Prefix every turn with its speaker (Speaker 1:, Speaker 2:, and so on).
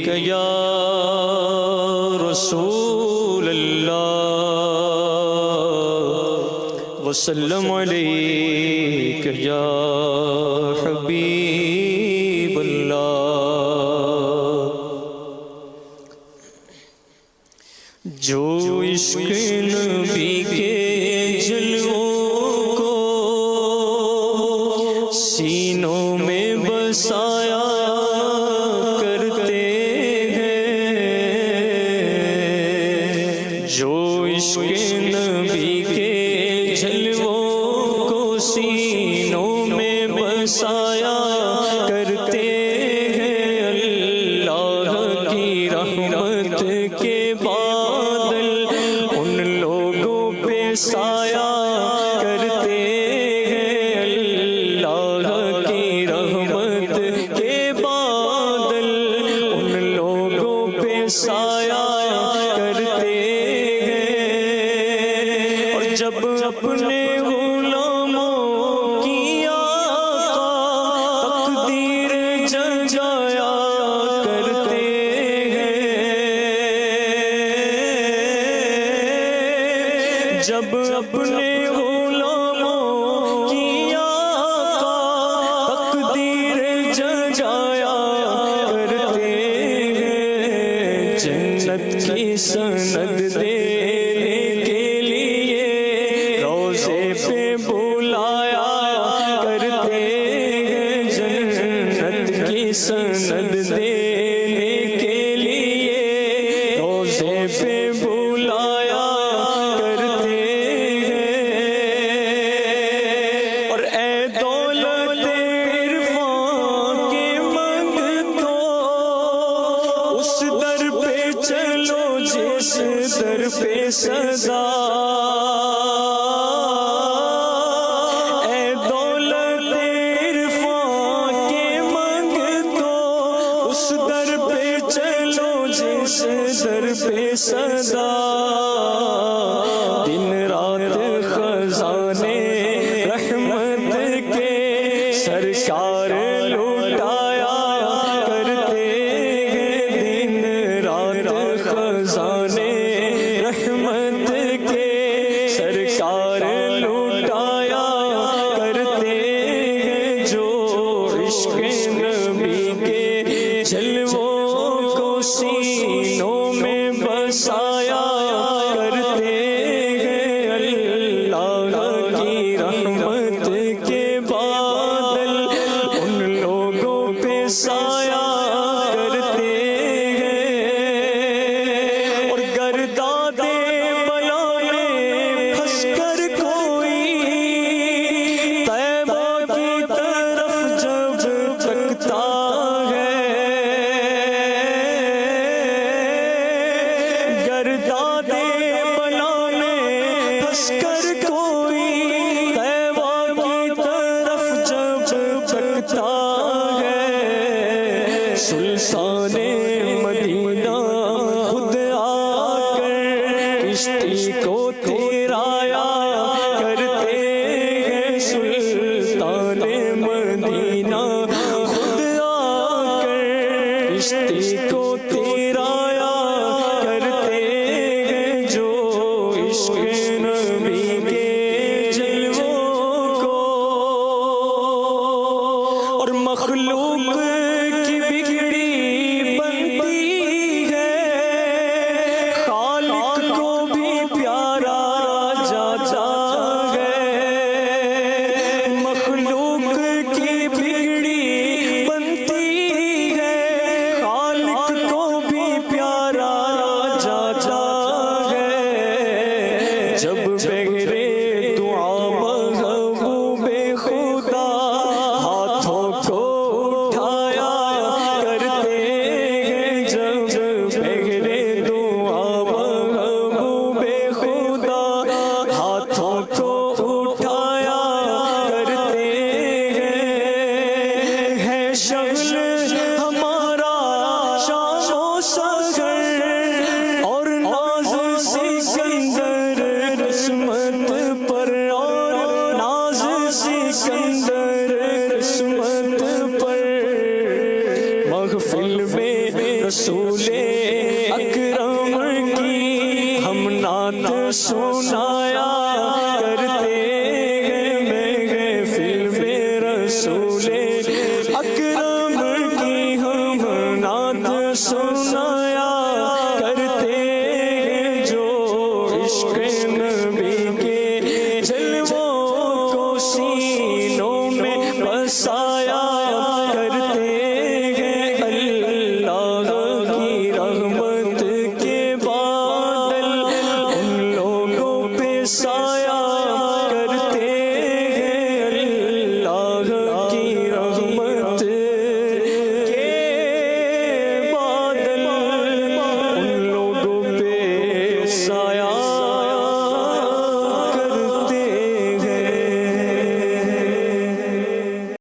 Speaker 1: علیک یا رسول اللہ وسلم علیک یا حبیب اللہ۔ جو عشق نبی کے جلووں کو سینوں میں بسایا کرتے ہیں، جو عشق نبی کے جلووں کو سینوں میں بسایا کرتے ہیں، اللہ کی رحمت کے بادل ان لوگوں پہ سایہ کرتے ہیں، اللہ کی رحمت کے بادل ان لوگوں پہ سایہ کرتے ہیں۔ اور جب اپنے غلاموں کی آقا تقدیر جگایا کرتے ہیں، جب اپنے غلاموں کی آقا تقدیر جگایا کرتے ہیں، جنت کی سند دینے کے لیے روضے پہ بلایا کرتے ہیں، جنت کی سند دینے کے لیے روضے پہ بلایا کرتے ہیں۔ اور اے دولت عرفان کے منگتو اس در پہ چلو جس در پہ صدا، اے دولت عرفان کے منگتو اس در پہ چلو جس در پہ صدا، دن رات خزانے رحمت کے سرکار لوٹایا کرتے ہیں، دن رات خزانے رحمت کے سرکار لوٹایا کرتے ہیں، جو عشق نبی کے جلووں کو سینوں میں بسایا کرتے ہیں، اللہ کی رحمت کے بادل ان لوگوں پہ سایہ کرتے ہیں۔ اور گرداد بلا میں پھنس کر کوئی طیبہ کی طرف جب تکتا ہے، گرداد بلا میں پھنس کر کوئی طیبہ کی طرف جب تکتا ہے، سلطان مدینہ خود آ کر کشتی کو تیرایا کرتے ہیں، سلطان مدینہ خود آ کر کشتی کو تیرایا کرتے ہیں، جو عشق نبی کے جلووں کو۔ اور مخلوق کی بگڑی بنتی ہے، خالق کو بھی پیارا جاتا ہے، مخلوق کی بگڑی بنتی ہے، خالق کو بھی پیارا جاتا ہے، جب بغیر دعا محبوب خدا ہاتھوں کو اٹھایا کرتے ہیں، جب بغیر دعا محبوب خدا ہاتھوں کو اٹھایا کرتے ہیں، ہے شغل ہمارا شام و سحر اور ناز سکندر قسمت پر، اور ناز سکندر قسمت پر، محفل میں رسول اکرم کی ہم نعت سنایا کرتے ہیں محفل میں رسول اکرم کی ہم نعت